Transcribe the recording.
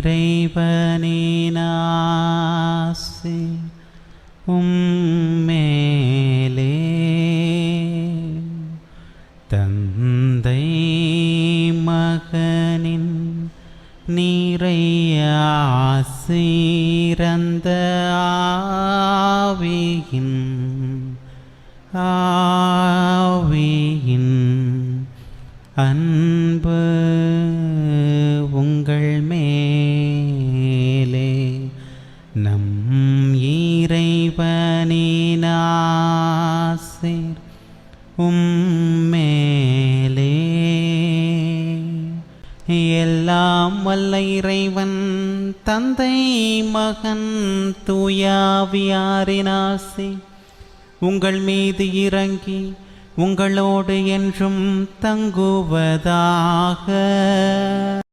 இறைவனின் ஆசி உம்மேலே தந்தை மகனின் நிறைய ஆசீரந்த ஆவியின் அன்பு உங்கள் மேலே நம் இறைவனின் ஆசீர் உம்மேலே எல்லாம் வல்ல இறைவன் தந்தை மகன் தூயாவியாரின் ஆசி உங்கள் மீது இறங்கி உங்களோடு என்றும் தங்குவதாக.